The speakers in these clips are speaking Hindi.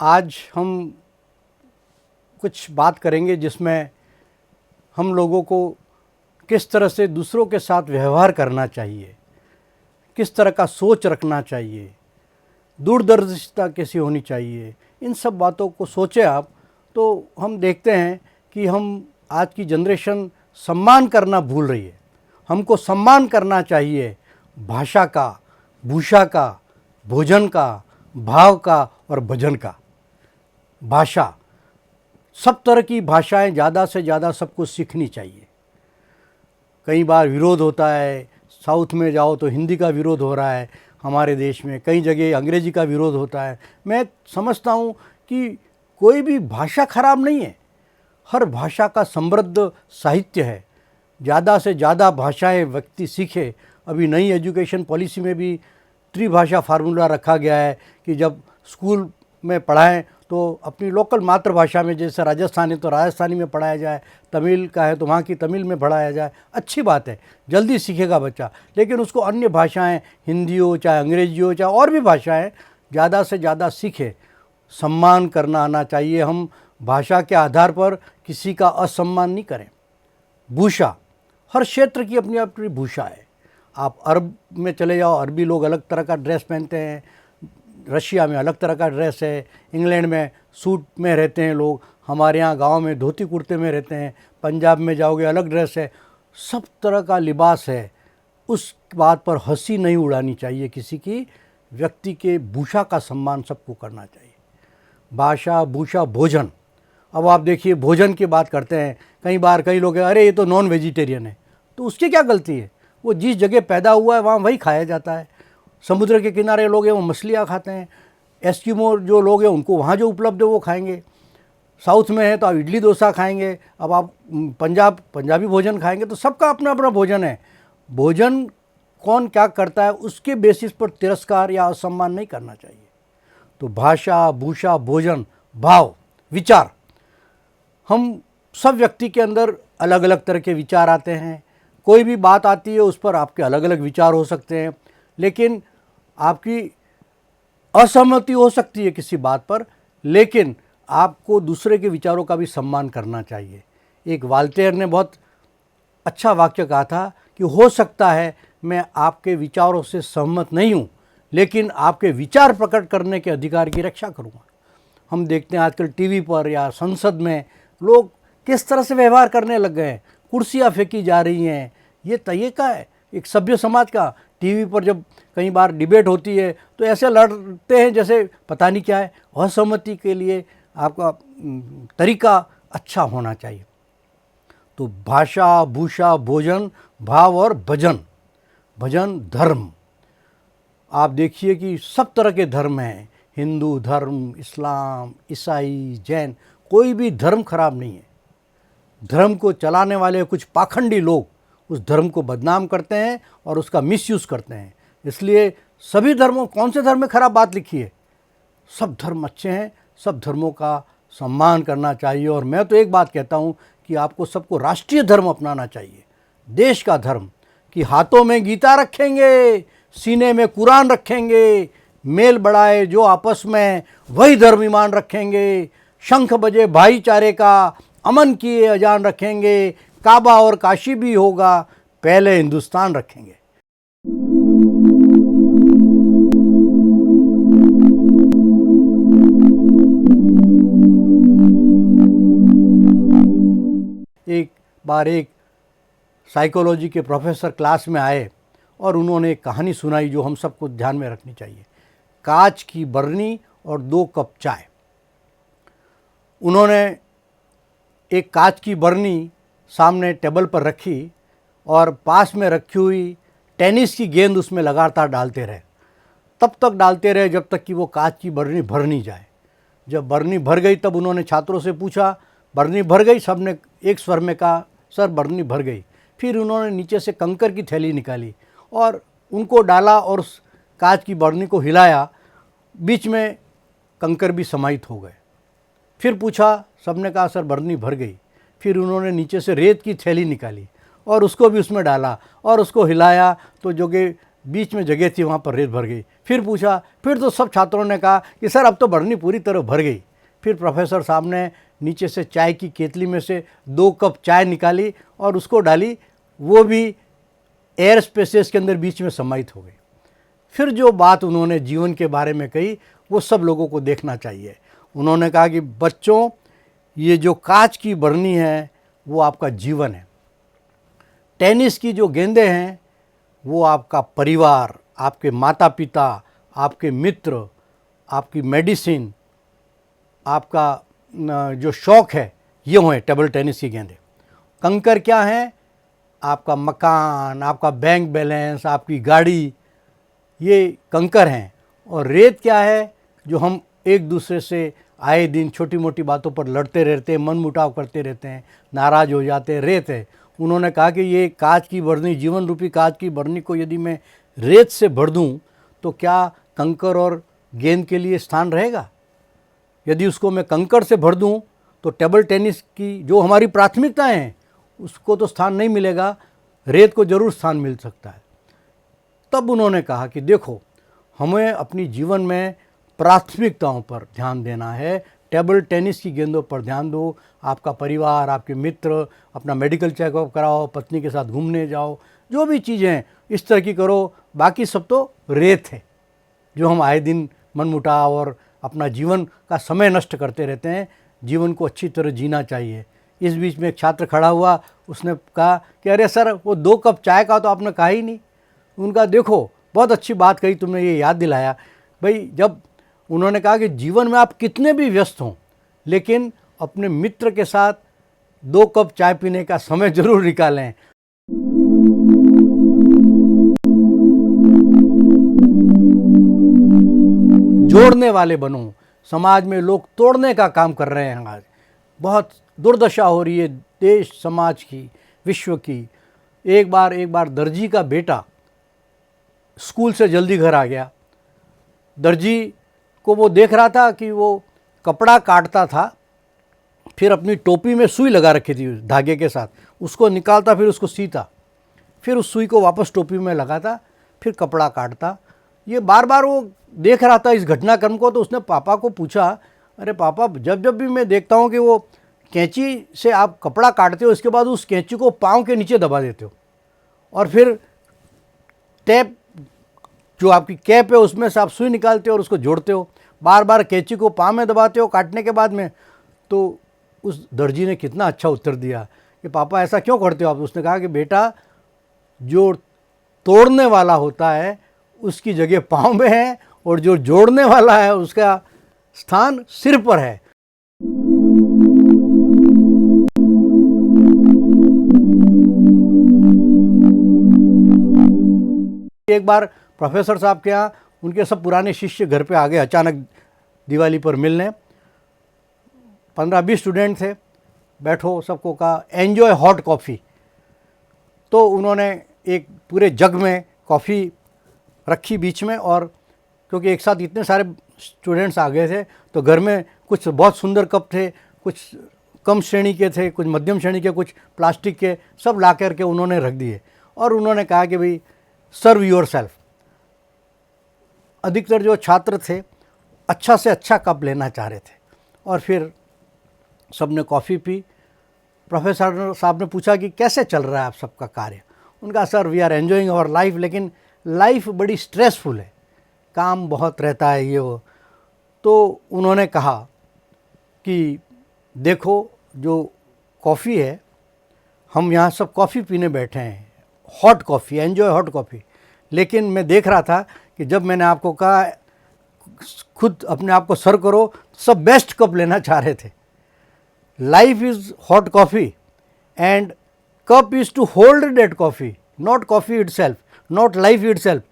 आज हम कुछ बात करेंगे जिसमें हम लोगों को किस तरह से दूसरों के साथ व्यवहार करना चाहिए, किस तरह का सोच रखना चाहिए, दूरदर्शिता कैसी होनी चाहिए। इन सब बातों को सोचें आप तो हम देखते हैं कि हम आज की जनरेशन सम्मान करना भूल रही है। हमको सम्मान करना चाहिए भाषा का, भूषा का, भोजन का, भाव का और भजन का। भाषा, सब तरह की भाषाएं ज़्यादा से ज़्यादा सबको सीखनी चाहिए। कई बार विरोध होता है, साउथ में जाओ तो हिंदी का विरोध हो रहा है, हमारे देश में कई जगह अंग्रेजी का विरोध होता है। मैं समझता हूँ कि कोई भी भाषा खराब नहीं है, हर भाषा का समृद्ध साहित्य है। ज़्यादा से ज़्यादा भाषाएं व्यक्ति सीखे। अभी नई एजुकेशन पॉलिसी में भी त्रिभाषा फार्मूला रखा गया है कि जब स्कूल में पढ़ाएं तो अपनी लोकल मातृभाषा में, जैसे राजस्थानी तो राजस्थानी में पढ़ाया जाए, तमिल का है तो वहाँ की तमिल में पढ़ाया जाए। अच्छी बात है, जल्दी सीखेगा बच्चा। लेकिन उसको अन्य भाषाएं, हिंदी हो चाहे अंग्रेजी हो चाहे और भी भाषाएं, ज़्यादा से ज़्यादा सीखे। सम्मान करना आना चाहिए। हम भाषा के आधार पर किसी का असम्मान नहीं करें। भूषा, हर क्षेत्र की अपनी अपनी भूषा है। आप अरब में चले जाओ, अरबी लोग अलग तरह का ड्रेस पहनते हैं, रशिया में अलग तरह का ड्रेस है, इंग्लैंड में सूट में रहते हैं लोग, हमारे यहाँ गांव में धोती कुर्ते में रहते हैं, पंजाब में जाओगे अलग ड्रेस है। सब तरह का लिबास है। उस बात पर हंसी नहीं उड़ानी चाहिए किसी की। व्यक्ति के भूषा का सम्मान सबको करना चाहिए। भाषा, भूषा, भोजन। अब आप देखिए, भोजन की बात करते हैं, कई बार कई लोग अरे ये तो नॉन वेजिटेरियन है, तो उसकी क्या गलती है? वो जिस जगह पैदा हुआ है वहाँ वही खाया जाता है। समुद्र के किनारे लोग हैं वो मछलियाँ खाते हैं, एस्किमो जो लोग हैं उनको वहाँ जो उपलब्ध है वो खाएंगे। साउथ में है तो आप इडली डोसा खाएंगे। अब आप पंजाबी भोजन खाएंगे, तो सबका अपना अपना भोजन है। भोजन कौन क्या करता है उसके बेसिस पर तिरस्कार या असम्मान नहीं करना चाहिए। तो भाषा, भूषा, भोजन, भाव, विचार, हम सब व्यक्ति के अंदर अलग अलग तरह के विचार आते हैं। कोई भी बात आती है उस पर आपके अलग अलग विचार हो सकते हैं, लेकिन आपकी असहमति हो सकती है किसी बात पर, लेकिन आपको दूसरे के विचारों का भी सम्मान करना चाहिए। एक वाल्टेयर ने बहुत अच्छा वाक्य कहा था कि हो सकता है मैं आपके विचारों से सहमत नहीं हूँ, लेकिन आपके विचार प्रकट करने के अधिकार की रक्षा करूँगा। हम देखते हैं आजकल टीवी पर या संसद में लोग किस तरह से व्यवहार करने लग गए हैं। कुर्सियाँ फेंकी जा रही हैं। ये तरीका है एक सभ्य समाज का। टीवी पर जब कई बार डिबेट होती है तो ऐसे लड़ते हैं जैसे पता नहीं क्या है। असहमति के लिए आपका तरीका अच्छा होना चाहिए। तो भाषा, भूषा, भोजन, भाव और भजन। भजन, धर्म, आप देखिए कि सब तरह के धर्म हैं। हिंदू धर्म, इस्लाम, ईसाई, जैन, कोई भी धर्म खराब नहीं है। धर्म को चलाने वाले कुछ पाखंडी लोग उस धर्म को बदनाम करते हैं और उसका मिसयूज़ करते हैं। इसलिए सभी धर्मों, कौन से धर्म में खराब बात लिखी है? सब धर्म अच्छे हैं, सब धर्मों का सम्मान करना चाहिए। और मैं तो एक बात कहता हूँ कि आपको सबको राष्ट्रीय धर्म अपनाना चाहिए, देश का धर्म, कि हाथों में गीता रखेंगे, सीने में कुरान रखेंगे, मेल बढ़ाए जो आपस में वही धर्म ईमान रखेंगे, शंख बजे भाईचारे का, अमन किए अजान रखेंगे, काबा और काशी भी होगा, पहले हिंदुस्तान रखेंगे। एक बार एक साइकोलॉजी के प्रोफेसर क्लास में आए और उन्होंने एक कहानी सुनाई जो हम सबको ध्यान में रखनी चाहिए। कांच की बरनी और 2 कप चाय। उन्होंने एक कांच की बरनी सामने टेबल पर रखी और पास में रखी हुई टेनिस की गेंद उसमें लगातार डालते रहे। तब तक डालते रहे जब तक कि वो कांच की बरनी भर नहीं जाए। जब बरनी भर गई तब उन्होंने छात्रों से पूछा, बरनी भर गई? सबने एक स्वर में कहा, सर बरनी भर गई। फिर उन्होंने नीचे से कंकर की थैली निकाली और उनको डाला और उस कांच की बरनी को हिलाया, बीच में कंकर भी समाहित हो गए। फिर पूछा, सबने कहा सर बरनी भर गई। फिर उन्होंने नीचे से रेत की थैली निकाली और उसको भी उसमें डाला और उसको हिलाया, तो जो कि बीच में जगह थी वहाँ पर रेत भर गई। फिर पूछा, फिर तो सब छात्रों ने कहा कि सर अब तो भरनी पूरी तरह भर गई। फिर प्रोफेसर साहब ने नीचे से चाय की केतली में से 2 कप चाय निकाली और उसको डाली, वो भी एयर स्पेसेस के अंदर बीच में समाहित हो गई। फिर जो बात उन्होंने जीवन के बारे में कही वो सब लोगों को देखना चाहिए। उन्होंने कहा कि बच्चों, ये जो कांच की बरनी है वो आपका जीवन है, टेनिस की जो गेंदें हैं वो आपका परिवार, आपके माता पिता, आपके मित्र, आपकी मेडिसिन, आपका जो शौक़ है, ये हुए टेबल टेनिस की गेंदें। कंकर क्या है? आपका मकान, आपका बैंक बैलेंस, आपकी गाड़ी, ये कंकर हैं। और रेत क्या है? जो हम एक दूसरे से आए दिन छोटी मोटी बातों पर लड़ते रहते हैं, मन मुटाव करते रहते हैं, नाराज़ हो जाते हैं, रेत है। उन्होंने कहा कि ये कांच की बरनी, जीवन रूपी कांच की बरनी को यदि मैं रेत से भर दूं तो क्या कंकर और गेंद के लिए स्थान रहेगा? यदि उसको मैं कंकर से भर दूं तो टेबल टेनिस की जो हमारी प्राथमिकताएं हैं उसको तो स्थान नहीं मिलेगा, रेत को ज़रूर स्थान मिल सकता है। तब उन्होंने कहा कि देखो, हमें अपनी जीवन में प्राथमिकताओं पर ध्यान देना है, टेबल टेनिस की गेंदों पर ध्यान दो। आपका परिवार, आपके मित्र, अपना मेडिकल चेकअप कराओ, पत्नी के साथ घूमने जाओ, जो भी चीज़ें इस तरह की करो, बाकी सब तो रेत है जो हम आए दिन मनमुटाव और अपना जीवन का समय नष्ट करते रहते हैं। जीवन को अच्छी तरह जीना चाहिए। इस बीच में एक छात्र खड़ा हुआ, उसने कहा कि अरे सर, वो 2 कप चाय का तो आपने कहा ही नहीं। उनका देखो, बहुत अच्छी बात कही, तुमने ये याद दिलाया। भाई, जब उन्होंने कहा कि जीवन में आप कितने भी व्यस्त हों, लेकिन अपने मित्र के साथ 2 कप चाय पीने का समय ज़रूर निकालें। जोड़ने वाले बनो। समाज में लोग तोड़ने का काम कर रहे हैं। आज बहुत दुर्दशा हो रही है देश समाज की, विश्व की। एक बार दर्जी का बेटा स्कूल से जल्दी घर आ गया। दर्जी को वो देख रहा था कि वो कपड़ा काटता था, फिर अपनी टोपी में सुई लगा रखी थी धागे के साथ, उसको निकालता, फिर उसको सीता, फिर उस सुई को वापस टोपी में लगाता, फिर कपड़ा काटता। ये बार बार वो देख रहा था इस घटनाक्रम को। तो उसने पापा को पूछा, अरे पापा, जब जब भी मैं देखता हूँ कि वो कैंची से आप कपड़ा काटते हो, इसके बाद उस कैंची को पाँव के नीचे दबा देते हो और फिर टैप जो आपकी कैप है उसमें से आप सुई निकालते हो और उसको जोड़ते हो, बार बार कैंची को पाँव में दबाते हो काटने के बाद में। तो उस दर्जी ने कितना अच्छा उत्तर दिया कि पापा ऐसा क्यों करते हो आप? उसने कहा कि बेटा, जो तोड़ने वाला होता है उसकी जगह पाँव में है और जो जोड़ने वाला है उसका स्थान सिर पर है। एक बार प्रोफेसर साहब के यहाँ उनके सब पुराने शिष्य घर पे आ गए अचानक दिवाली पर मिलने। 15-20 स्टूडेंट थे। बैठो, सबको कहा एन्जॉय हॉट कॉफ़ी। तो उन्होंने एक पूरे जग में कॉफ़ी रखी बीच में, और क्योंकि एक साथ इतने सारे स्टूडेंट्स आ गए थे तो घर में कुछ बहुत सुंदर कप थे, कुछ कम श्रेणी के थे, कुछ मध्यम श्रेणी के, कुछ प्लास्टिक के, सब ला करके उन्होंने रख दिए। और उन्होंने कहा कि भाई सर्व योर सेल्फ। अधिकतर जो छात्र थे अच्छा से अच्छा कप लेना चाह रहे थे और फिर सब ने कॉफ़ी पी। प्रोफेसर साहब ने पूछा कि कैसे चल रहा है आप सबका कार्य? उनका, sir we are enjoying our life, लेकिन लाइफ बड़ी स्ट्रेसफुल है, काम बहुत रहता है ये वो। तो उन्होंने कहा कि देखो, जो कॉफ़ी है, हम यहाँ सब कॉफ़ी पीने बैठे हैं, hot coffee, enjoy hot coffee, लेकिन मैं देख रहा था कि जब मैंने आपको कहा खुद अपने आप को सर्व करो, सब बेस्ट कप लेना चाह रहे थे। Life is hot coffee and cup is to hold that coffee, not coffee itself, not life itself.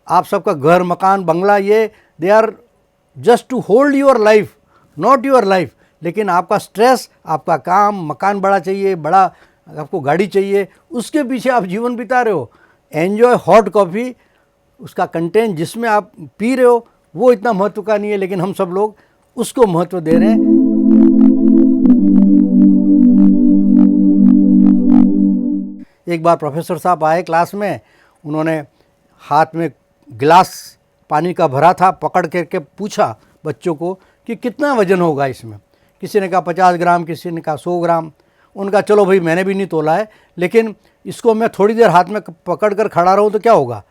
आप सबका घर, मकान, बंगला, ये they are just to hold your life, not your life. लेकिन आपका स्ट्रेस, आपका काम, मकान बड़ा चाहिए, बड़ा आपको गाड़ी चाहिए, उसके पीछे आप जीवन बिता रहे हो। एन्जॉय हॉट कॉफ़ी, उसका कंटेंट जिसमें आप पी रहे हो वो इतना महत्व का नहीं है, लेकिन हम सब लोग उसको महत्व दे रहे हैं। एक बार प्रोफेसर साहब आए क्लास में, उन्होंने हाथ में गिलास पानी का भरा था, पकड़ करके पूछा बच्चों को कि कितना वज़न होगा इसमें। किसी ने कहा 50 ग्राम, किसी ने कहा 100 ग्राम। उनका चलो भाई मैंने भी नहीं तोला है, लेकिन इसको मैं थोड़ी देर हाथ में पकड़ कर खड़ा रहूँ तो क्या होगा?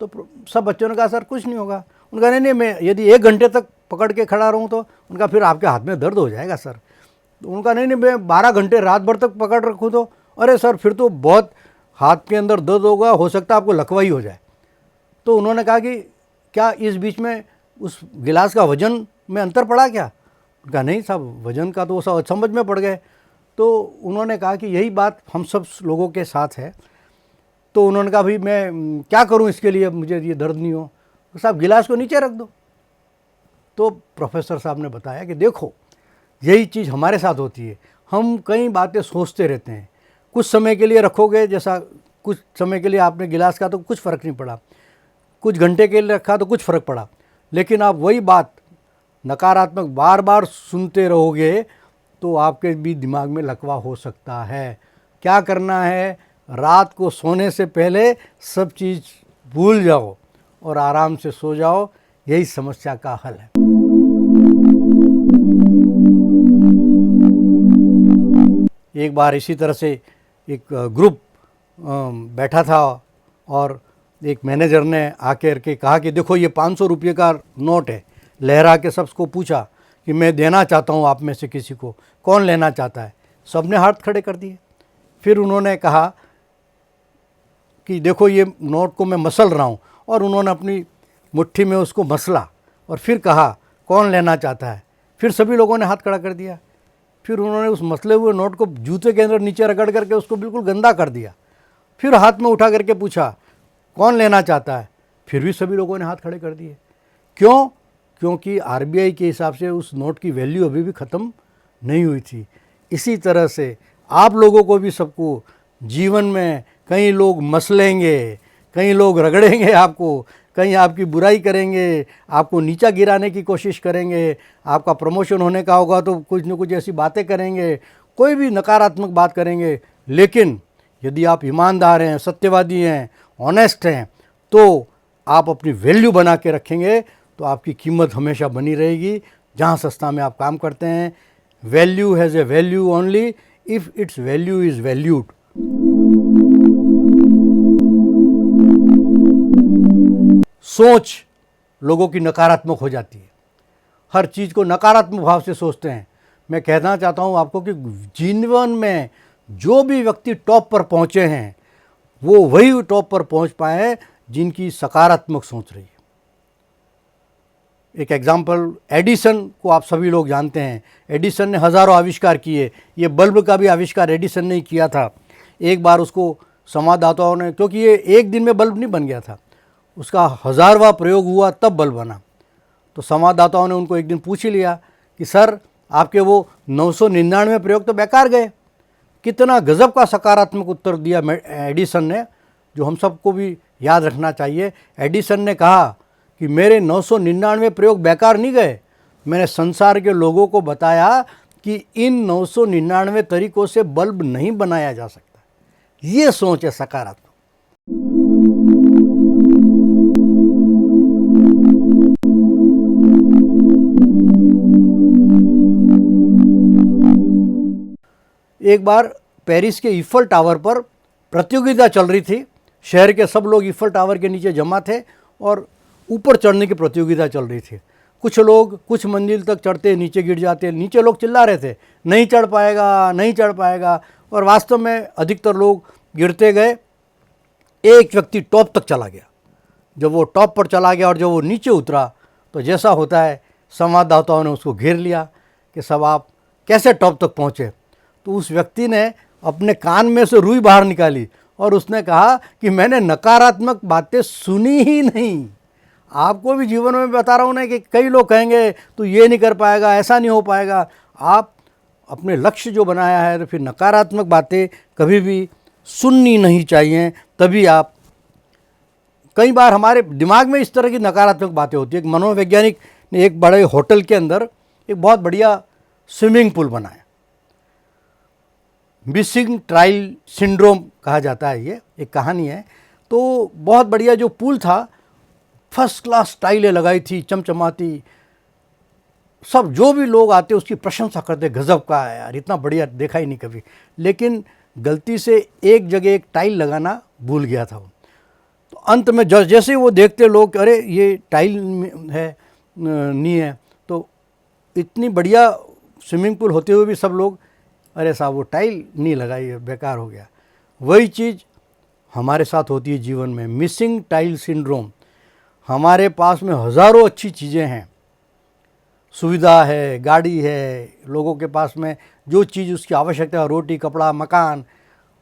तो सब बच्चों ने कहा सर कुछ नहीं होगा। उनका नहीं, मैं यदि 1 घंटे तक पकड़ के खड़ा रहूँ तो? उनका फिर आपके हाथ में दर्द हो जाएगा सर। तो उनका नहीं, मैं 12 घंटे रात भर तक पकड़ रखूँ तो? अरे सर फिर तो बहुत हाथ के अंदर दर्द होगा, हो सकता है आपको लकवाई हो जाए। तो उन्होंने कहा कि क्या इस बीच में उस गिलास का वज़न में अंतर पड़ा क्या? उनका नहीं साहब, वज़न का तो वो सब समझ में पड़ गए। तो उन्होंने कहा कि यही बात हम सब लोगों के साथ है। तो उन्होंने कहा भाई मैं क्या करूं इसके लिए, मुझे ये दर्द नहीं हो? तो साहब गिलास को नीचे रख दो। तो प्रोफेसर साहब ने बताया कि देखो यही चीज़ हमारे साथ होती है, हम कई बातें सोचते रहते हैं। कुछ समय के लिए रखोगे, जैसा कुछ समय के लिए आपने गिलास का तो कुछ फ़र्क नहीं पड़ा, कुछ घंटे के लिए रखा तो कुछ फ़र्क पड़ा, लेकिन आप वही बात नकारात्मक बार बार सुनते रहोगे तो आपके भी दिमाग में लकवा हो सकता है। क्या करना है, रात को सोने से पहले सब चीज़ भूल जाओ और आराम से सो जाओ, यही समस्या का हल है। एक बार इसी तरह से एक ग्रुप बैठा था और एक मैनेजर ने आकर के कहा कि देखो ये 500 रुपये का नोट है। लहरा के सबको पूछा कि मैं देना चाहता हूँ आप में से किसी को, कौन लेना चाहता है? सबने हाथ खड़े कर दिए। फिर उन्होंने कहा कि देखो ये नोट को मैं मसल रहा हूँ, और उन्होंने अपनी मुट्ठी में उसको मसला और फिर कहा कौन लेना चाहता है? फिर सभी लोगों ने हाथ खड़ा कर दिया। फिर उन्होंने उस मसले हुए नोट को जूते के अंदर नीचे रगड़ करके उसको बिल्कुल गंदा कर दिया। फिर हाथ में उठा करके पूछा कौन लेना चाहता है? फिर भी सभी लोगों ने हाथ खड़े कर दिए। क्यों? क्योंकि आरबीआई के हिसाब से उस नोट की वैल्यू अभी भी ख़त्म नहीं हुई थी। इसी तरह से आप लोगों को भी सबको जीवन में कई लोग मसलेंगे, कई लोग रगड़ेंगे आपको, कहीं आपकी बुराई करेंगे, आपको नीचा गिराने की कोशिश करेंगे, आपका प्रमोशन होने का होगा तो कुछ न कुछ ऐसी बातें करेंगे, कोई भी नकारात्मक बात करेंगे। लेकिन यदि आप ईमानदार हैं, सत्यवादी हैं, ऑनेस्ट हैं, तो आप अपनी वैल्यू बना के रखेंगे तो आपकी कीमत हमेशा बनी रहेगी। जहाँ संस्था में आप काम करते हैं, value has a value only if it's value is valued. सोच लोगों की नकारात्मक हो जाती है, हर चीज़ को नकारात्मक भाव से सोचते हैं। मैं कहना चाहता हूँ आपको कि जीवन में जो भी व्यक्ति टॉप पर पहुँचे हैं वो वही टॉप पर पहुँच पाए हैं जिनकी सकारात्मक सोच रही है। एक एग्जाम्पल, एडिसन को आप सभी लोग जानते हैं। एडिसन ने हज़ारों आविष्कार किए, ये बल्ब का भी आविष्कार एडिसन ने ही किया था। एक बार उसको संवाददाताओं ने, क्योंकि ये एक दिन में बल्ब नहीं बन गया था, उसका 1000वां प्रयोग हुआ तब बल्ब बना। तो संवाददाताओं ने उनको एक दिन पूछ ही लिया कि सर आपके वो 999 प्रयोग तो बेकार गए। कितना गजब का सकारात्मक उत्तर दिया एडिसन ने, जो हम सबको भी याद रखना चाहिए। एडिसन ने कहा कि मेरे 999 प्रयोग बेकार नहीं गए, मैंने संसार के लोगों को बताया कि इन 999 तरीकों से बल्ब नहीं बनाया जा सकता। ये सोच है सकारात्मक। एक बार पेरिस के ईफल टावर पर प्रतियोगिता चल रही थी। शहर के सब लोग ईफल टावर के नीचे जमा थे और ऊपर चढ़ने की प्रतियोगिता चल रही थी। कुछ लोग कुछ मंजिल तक चढ़ते नीचे गिर जाते, नीचे लोग चिल्ला रहे थे नहीं चढ़ पाएगा, नहीं चढ़ पाएगा, और वास्तव में अधिकतर लोग गिरते गए। एक व्यक्ति टॉप तक चला गया। जब वो टॉप पर चला गया और जब वो नीचे उतरा तो जैसा होता है, संवाददाताओं ने उसको घेर लिया कि सब आप कैसे टॉप तक पहुँचे। तो उस व्यक्ति ने अपने कान में से रुई बाहर निकाली और उसने कहा कि मैंने नकारात्मक बातें सुनी ही नहीं। आपको भी जीवन में बता रहा हूँ ना कि कई लोग कहेंगे तो ये नहीं कर पाएगा, ऐसा नहीं हो पाएगा। आप अपने लक्ष्य जो बनाया है तो फिर नकारात्मक बातें कभी भी सुननी नहीं चाहिए। तभी आप, कई बार हमारे दिमाग में इस तरह की नकारात्मक बातें होती है। एक मनोवैज्ञानिक ने एक बड़े होटल के अंदर एक बहुत बढ़िया स्विमिंग पूल बनाया। मिसिंग ट्रायल सिंड्रोम कहा जाता है, ये एक कहानी है। तो बहुत बढ़िया जो पुल था, फर्स्ट क्लास टाइलें लगाई थी चमचमाती, सब जो भी लोग आते उसकी प्रशंसा करते, गजब का है यार, इतना बढ़िया देखा ही नहीं कभी। लेकिन गलती से एक जगह एक टाइल लगाना भूल गया था वो। तो अंत में जैसे ही वो देखते लोग, अरे ये टाइल है नहीं है, तो इतनी बढ़िया स्विमिंग पूल होते हुए भी सब लोग, अरे साहब वो टाइल नहीं लगाई है, बेकार हो गया। वही चीज़ हमारे साथ होती है जीवन में, मिसिंग टाइल सिंड्रोम। हमारे पास में हज़ारों अच्छी चीज़ें हैं, सुविधा है, गाड़ी है, लोगों के पास में जो चीज़ उसकी आवश्यकता है, रोटी कपड़ा मकान,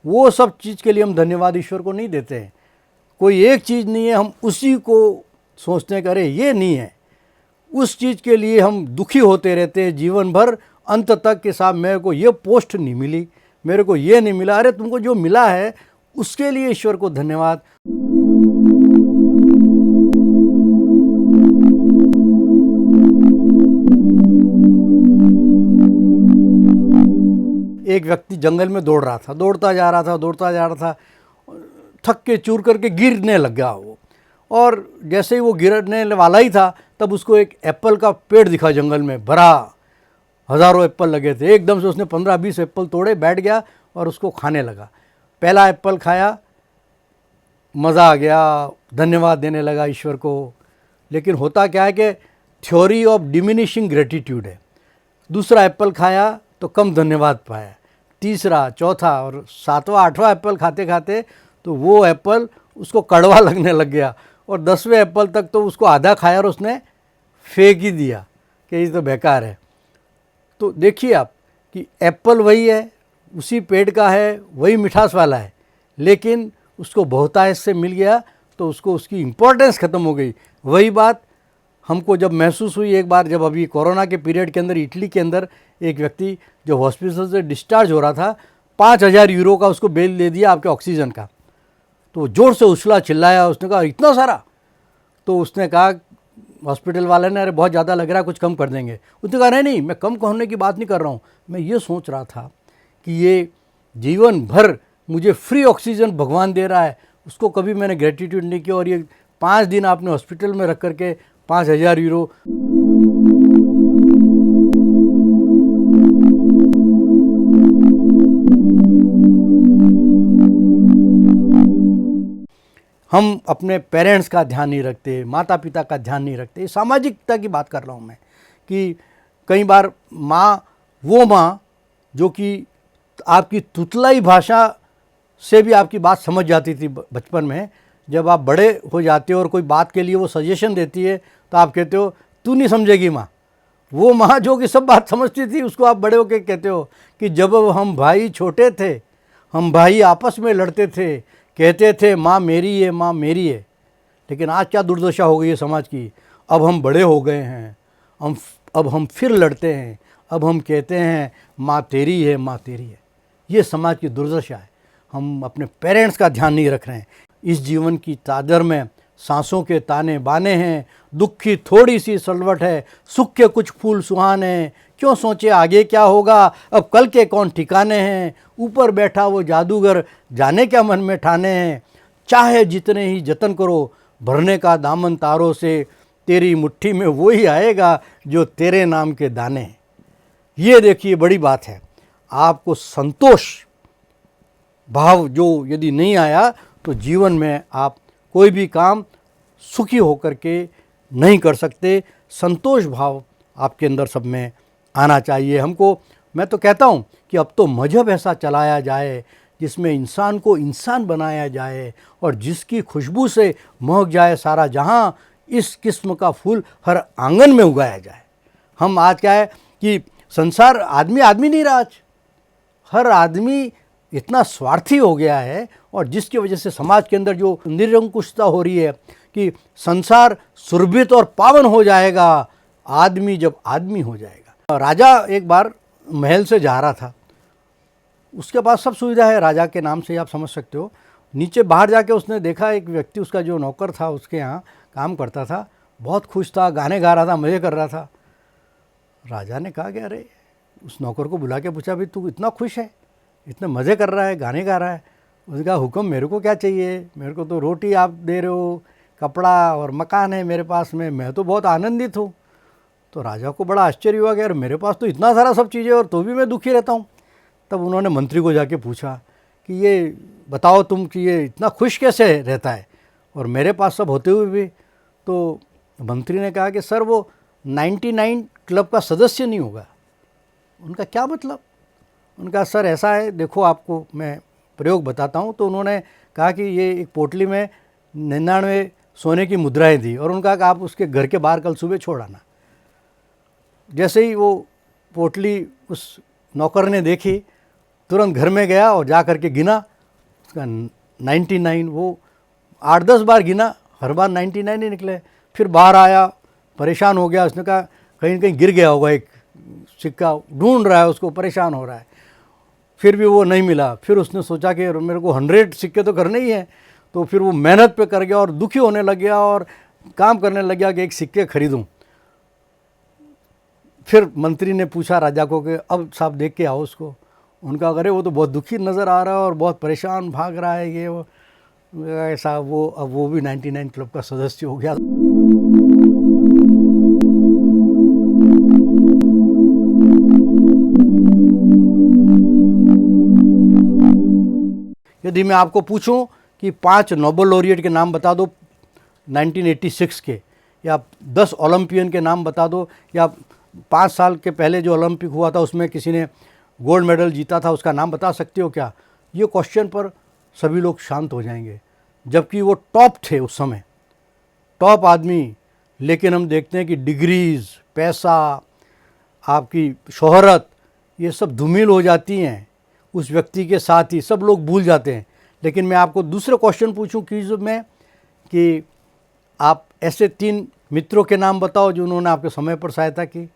वो सब चीज़ के लिए हम धन्यवाद ईश्वर को नहीं देते हैं। कोई एक चीज़ नहीं है, हम उसी को सोचते हैं कि अरे ये नहीं है, उस चीज़ के लिए हम दुखी होते रहते हैं जीवन भर। अंत तक के साथ मेरे को ये पोस्ट नहीं मिली, मेरे को ये नहीं मिला, अरे तुमको जो मिला है उसके लिए ईश्वर को धन्यवाद। एक व्यक्ति जंगल में दौड़ रहा था, दौड़ता जा रहा था, थक के चूर करके गिरने लग गया वो। और जैसे ही वो गिरने वाला ही था, तब उसको एक एप्पल का पेड़ दिखा जंगल में, भरा हज़ारों एप्पल लगे थे। एकदम से उसने 15-20 एप्पल तोड़े, बैठ गया और उसको खाने लगा। पहला एप्पल खाया, मज़ा आ गया, धन्यवाद देने लगा ईश्वर को। लेकिन होता क्या है कि थ्योरी ऑफ डिमिनिशिंग ग्रेटिट्यूड है। दूसरा एप्पल खाया तो कम धन्यवाद पाया, तीसरा चौथा और सातवां आठवां एप्पल खाते खाते तो वो एप्पल उसको कड़वा लगने लग गया। और 10वें एप्पल तक तो उसको आधा खाया और उसने फेंक ही दिया कि ये तो बेकार है। तो देखिए आप कि एप्पल वही है, उसी पेड़ का है, वही मिठास वाला है, लेकिन उसको बहुतायत से मिल गया तो उसको उसकी इम्पोर्टेंस ख़त्म हो गई। वही बात हमको जब महसूस हुई एक बार, जब अभी कोरोना के पीरियड के अंदर इटली के अंदर एक व्यक्ति जो हॉस्पिटल से डिस्चार्ज हो रहा था, 5,000 यूरो का उसको बिल दे दिया आपके ऑक्सीजन का। तो ज़ोर से उछला चिल्लाया, उसने कहा इतना सारा। तो उसने कहा, हॉस्पिटल वाले ने, अरे बहुत ज़्यादा लग रहा है, कुछ कम कर देंगे। उसने कहा नहीं, मैं कम होने की बात नहीं कर रहा हूँ, मैं ये सोच रहा था कि ये जीवन भर मुझे फ्री ऑक्सीजन भगवान दे रहा है, उसको कभी मैंने ग्रेटिट्यूड नहीं किया, और ये 5 दिन आपने हॉस्पिटल में रख करके 5,000 यूरो। हम अपने पेरेंट्स का ध्यान नहीं रखते, माता पिता का ध्यान नहीं रखते। सामाजिकता की बात कर रहा हूँ मैं, कि कई बार वो माँ जो कि आपकी तुतलाई भाषा से भी आपकी बात समझ जाती थी बचपन में, जब आप बड़े हो जाते हो और कोई बात के लिए वो सजेशन देती है तो आप कहते हो तू नहीं समझेगी माँ। वो माँ जो कि सब बात समझती थी, उसको आप बड़े होकर कहते हो कि जब हम भाई छोटे थे, हम भाई आपस में लड़ते थे, कहते थे माँ मेरी है, माँ मेरी है। लेकिन आज क्या दुर्दशा हो गई है समाज की, अब हम बड़े हो गए हैं, अब हम फिर लड़ते हैं, अब हम कहते हैं माँ तेरी है, माँ तेरी है। ये समाज की दुर्दशा है। हम अपने पेरेंट्स का ध्यान नहीं रख रहे हैं। इस जीवन की चादर में सांसों के ताने बाने हैं, दुख की थोड़ी सी सलवट है, सुख के कुछ फूल सुहाने, क्यों सोचे आगे क्या होगा, अब कल के कौन ठिकाने हैं, ऊपर बैठा वो जादूगर जाने क्या मन में ठाने हैं, चाहे जितने ही जतन करो भरने का दामन तारों से, तेरी मुट्ठी में वो ही आएगा जो तेरे नाम के दाने हैं। ये देखिए बड़ी बात है। आपको संतोष भाव जो यदि नहीं आया तो जीवन में आप कोई भी काम सुखी होकर के नहीं कर सकते। संतोष भाव आपके अंदर सब में आना चाहिए हमको। मैं तो कहता हूँ कि अब तो मजहब ऐसा चलाया जाए जिसमें इंसान को इंसान बनाया जाए और जिसकी खुशबू से महक जाए सारा जहाँ, इस किस्म का फूल हर आंगन में उगाया जाए। हम आज क्या है कि संसार आदमी नहीं रहा, आज हर आदमी इतना स्वार्थी हो गया है, और जिसकी वजह से समाज के अंदर जो निरंकुशता हो रही है कि संसार सुरभित और पावन हो जाएगा आदमी जब आदमी हो जाएगा। राजा एक बार महल से जा रहा था, उसके पास सब सुविधा है, राजा के नाम से आप समझ सकते हो। नीचे बाहर जाके उसने देखा एक व्यक्ति, उसका जो नौकर था उसके यहाँ काम करता था, बहुत खुश था, गाने गा रहा था, मज़े कर रहा था। राजा ने कहा कि अरे, उस नौकर को बुला के पूछा, भाई तू इतना खुश है, इतने मज़े कर रहा है, गाने गा रहा है। उसने कहा हुक्म मेरे को क्या चाहिए, मेरे को तो रोटी आप दे रहे हो, कपड़ा और मकान है मेरे पास में, मैं तो बहुत आनंदित हूँ। तो राजा को बड़ा आश्चर्य हुआ कि यार मेरे पास तो इतना सारा सब चीज़ें और तो भी मैं दुखी रहता हूँ। तब उन्होंने मंत्री को जाके पूछा कि ये बताओ तुम कि ये इतना खुश कैसे रहता है और मेरे पास सब होते हुए भी। तो मंत्री ने कहा कि सर वो 99 क्लब का सदस्य नहीं होगा। उनका क्या मतलब? उनका सर ऐसा है, देखो आपको मैं प्रयोग बताता हूँ। तो उन्होंने कहा कि ये एक पोटली में 99 सोने की मुद्राएं दी और उनका कहा आप उसके घर के बाहर कल सुबह छोड़ आना। जैसे ही वो पोटली उस नौकर ने देखी, तुरंत घर में गया और जा कर के गिना उसका 99। वो 8-10 बार गिना, हर बार 99 ही निकले। फिर बाहर आया, परेशान हो गया। उसने कहा कहीं कहीं गिर गया होगा एक सिक्का, ढूंढ रहा है उसको, परेशान हो रहा है। फिर भी वो नहीं मिला। फिर उसने सोचा कि मेरे को 100 सिक्के तो करने ही हैं। तो फिर वो मेहनत पे कर गया और दुखी होने लग गया और काम करने लग गया कि एक सिक्के खरीदूं। फिर मंत्री ने पूछा राजा को कि अब साहब देख के आओ उसको। उनका अरे वो तो बहुत दुखी नज़र आ रहा है और बहुत परेशान भाग रहा है ये वो। साहब वो अब वो भी 99 क्लब का सदस्य हो गया। यदि मैं आपको पूछूं कि 5 नोबेल लॉरिएट के नाम बता दो 1986 के, या 10 ओलंपियन के नाम बता दो, या 5 साल के पहले जो ओलंपिक हुआ था उसमें किसी ने गोल्ड मेडल जीता था, उसका नाम बता सकते हो क्या? ये क्वेश्चन पर सभी लोग शांत हो जाएंगे, जबकि वो टॉप थे उस समय, टॉप आदमी। लेकिन हम देखते हैं कि डिग्रीज, पैसा, आपकी शोहरत, ये सब धूमिल हो जाती हैं उस व्यक्ति के साथ ही, सब लोग भूल जाते हैं। लेकिन मैं आपको दूसरे क्वेश्चन पूछूं क्विज में कि आप ऐसे 3 मित्रों के नाम बताओ जिन्होंने आपके समय पर सहायता की।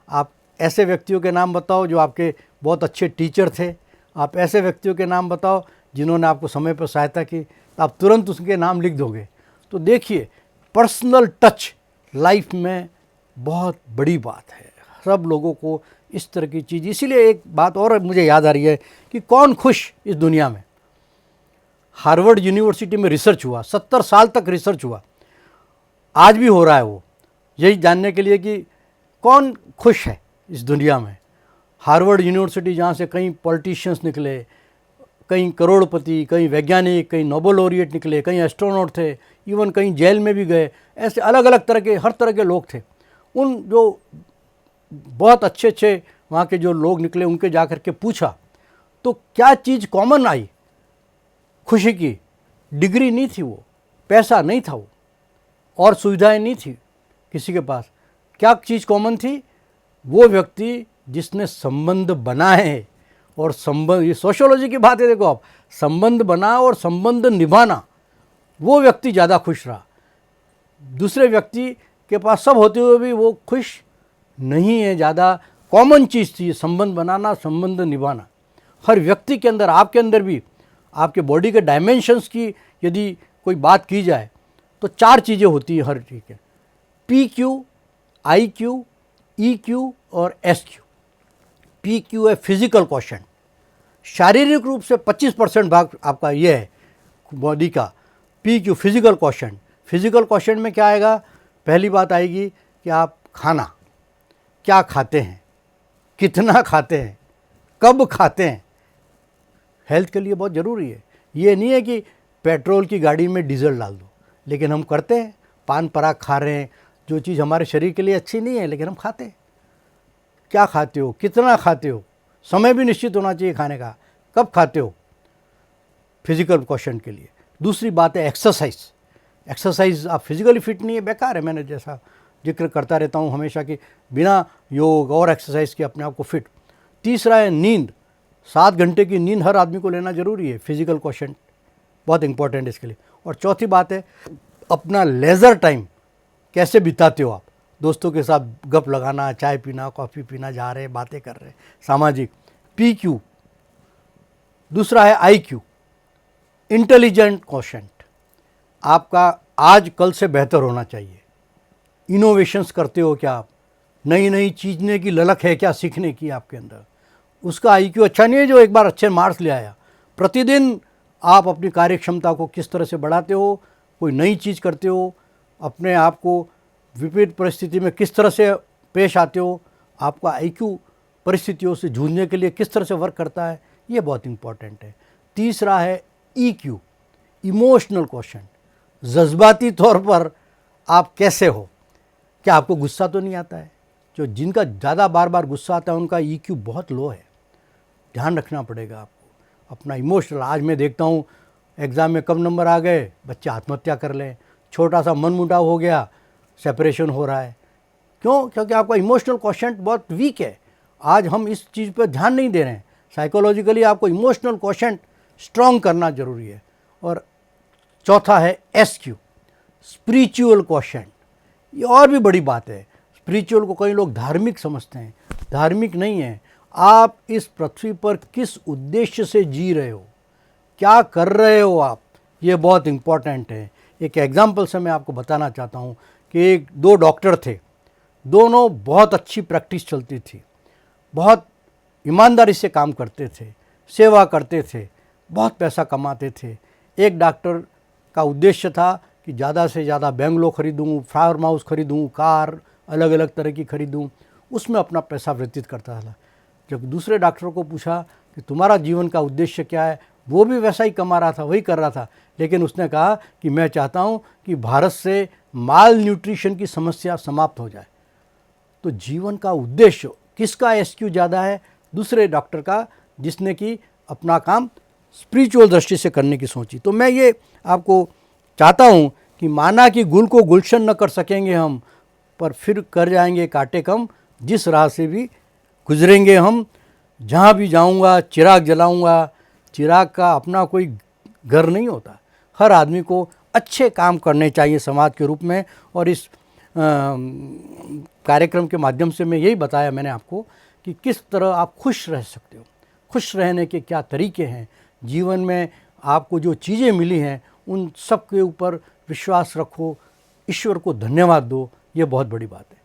आप ऐसे व्यक्तियों के नाम बताओ जो आपके बहुत अच्छे टीचर थे। आप ऐसे व्यक्तियों के नाम बताओ जिन्होंने आपको समय पर सहायता की। तो आप तुरंत उसके नाम लिख दोगे। तो देखिए, पर्सनल टच लाइफ में बहुत बड़ी बात है। सब लोगों को इस तरह की चीज़, इसीलिए एक बात और मुझे याद आ रही है कि कौन खुश इस दुनिया में। हार्वर्ड यूनिवर्सिटी में रिसर्च हुआ, 70 साल तक रिसर्च हुआ, आज भी हो रहा है वो, यही जानने के लिए कि कौन खुश है इस दुनिया में। हार्वर्ड यूनिवर्सिटी जहाँ से कई पॉलिटिशियंस निकले, कई करोड़पति, कई वैज्ञानिक, कई नोबेल लॉरिएट निकले, कई एस्ट्रोनॉट थे, इवन कहीं जेल में भी गए, ऐसे अलग अलग तरह के, हर तरह के लोग थे। उन जो बहुत अच्छे अच्छे वहाँ के जो लोग निकले, उनके जा कर के पूछा तो क्या चीज़ कॉमन आई खुशी की? डिग्री नहीं थी वो, पैसा नहीं था वो, और सुविधाएं नहीं थी किसी के पास। क्या चीज़ कॉमन थी? वो व्यक्ति जिसने संबंध बनाए, और संबंध, ये सोशियोलॉजी की बात है, देखो आप, संबंध बना और संबंध निभाना, वो व्यक्ति ज़्यादा खुश रहा। दूसरे व्यक्ति के पास सब होते हुए भी वो खुश नहीं है। ज़्यादा कॉमन चीज़ थी संबंध बनाना, संबंध निभाना। हर व्यक्ति के अंदर, आपके अंदर भी, आपके बॉडी के डायमेंशंस की यदि कोई बात की जाए तो 4 चीज़ें होती हैं हर चीज़ के, PQ, IQ, EQ और SQ। PQ है फिजिकल क्वेश्चन, शारीरिक रूप से 25% भाग आपका ये है बॉडी का। PQ physical question. Physical question में क्या आएगा? पहली बात आएगी कि आप खाना क्या खाते हैं, कितना खाते हैं, कब खाते हैं। हेल्थ के लिए बहुत ज़रूरी है। ये नहीं है कि पेट्रोल की गाड़ी में डीजल डाल दो, लेकिन हम करते हैं। पान पराग खा रहे हैं, जो चीज़ हमारे शरीर के लिए अच्छी नहीं है, लेकिन हम खाते हैं। क्या खाते हो, कितना खाते हो, समय भी निश्चित होना चाहिए खाने का, कब खाते हो, फिजिकल क्वेश्चन के लिए। दूसरी बात है एक्सरसाइज। एक्सरसाइज, आप फिजिकली फिट नहीं है, बेकार है। मैंने जैसा जिक्र करता रहता हूँ हमेशा कि बिना योग और एक्सरसाइज के अपने आप को फिट। तीसरा है नींद। 7 घंटे की नींद हर आदमी को लेना ज़रूरी है, फिजिकल क्वेश्चन बहुत इंपॉर्टेंट है इसके लिए। और चौथी बात है अपना लेज़र टाइम कैसे बिताते हो आप, दोस्तों के साथ गप लगाना, चाय पीना, कॉफ़ी पीना, जा रहे हैं, बातें कर रहे हैं, सामाजिक। PQ। दूसरा है IQ, इंटेलिजेंट क्वेश्चन। आपका आज कल से बेहतर होना चाहिए। इनोवेशंस करते हो क्या आप? नई नई चीज़ने की ललक है क्या सीखने की आपके अंदर? उसका आईक्यू अच्छा नहीं है जो एक बार अच्छे मार्क्स ले आया। प्रतिदिन आप अपनी कार्यक्षमता को किस तरह से बढ़ाते हो, कोई नई चीज़ करते हो, अपने आप को विपरीत परिस्थिति में किस तरह से पेश आते हो, आपका आईक्यू परिस्थितियों से जूझने के लिए किस तरह से वर्क करता है, ये बहुत इंपॉर्टेंट है। तीसरा है ईक्यू, इमोशनल क्वोशेंट, जज्बाती तौर पर आप कैसे हो, क्या आपको गुस्सा तो नहीं आता है? जो जिनका ज़्यादा बार बार गुस्सा आता है उनका ईक्यू बहुत लो है, ध्यान रखना पड़ेगा आपको अपना इमोशनल। आज मैं देखता हूँ एग्ज़ाम में कम नंबर आ गए, बच्चे आत्महत्या कर लें, छोटा सा मनमुटाव हो गया, सेपरेशन हो रहा है। क्यों? क्योंकि आपका इमोशनल क्वोशेंट बहुत वीक है। आज हम इस चीज़ पर ध्यान नहीं दे रहे हैं। साइकोलॉजिकली आपको इमोशनल क्वोशेंट स्ट्रॉन्ग करना जरूरी है। और चौथा है एसक्यू, स्पिरिचुअल क्वोशेंट। ये और भी बड़ी बात है। स्पिरिचुअल को कई लोग धार्मिक समझते हैं, धार्मिक नहीं है। आप इस पृथ्वी पर किस उद्देश्य से जी रहे हो, क्या कर रहे हो आप, ये बहुत इम्पॉर्टेंट है। एक एग्जाम्पल से मैं आपको बताना चाहता हूँ कि दो डॉक्टर थे, दोनों बहुत अच्छी प्रैक्टिस चलती थी, बहुत ईमानदारी से काम करते थे, सेवा करते थे, बहुत पैसा कमाते थे। एक डॉक्टर का उद्देश्य था कि ज़्यादा से ज़्यादा बंगलो खरीदूँ, फार्म हाउस खरीदूँ, कार अलग अलग तरह की खरीदूँ, उसमें अपना पैसा व्यतीत करता था। जब दूसरे डॉक्टर को पूछा कि तुम्हारा जीवन का उद्देश्य क्या है, वो भी वैसा ही कमा रहा था, वही कर रहा था, लेकिन उसने कहा कि मैं चाहता हूँ कि भारत से माल न्यूट्रिशन की समस्या समाप्त हो जाए। तो जीवन का उद्देश्य किसका एसक्यू ज़्यादा है? दूसरे डॉक्टर का, जिसने कि अपना काम स्पिरिचुअल दृष्टि से करने की सोची। तो मैं ये आपको चाहता हूँ कि माना कि गुल को गुलशन न कर सकेंगे हम, पर फिर कर जाएंगे कांटे कम, जिस राह से भी गुजरेंगे हम। जहाँ भी जाऊँगा चिराग जलाऊँगा। चिराग का अपना कोई घर नहीं होता। हर आदमी को अच्छे काम करने चाहिए समाज के रूप में। और इस कार्यक्रम के माध्यम से मैं यही बताया मैंने आपको कि किस तरह आप खुश रह सकते हो, खुश रहने के क्या तरीके हैं। जीवन में आपको जो चीज़ें मिली हैं उन सब के ऊपर विश्वास रखो, ईश्वर को धन्यवाद दो, ये बहुत बड़ी बात है।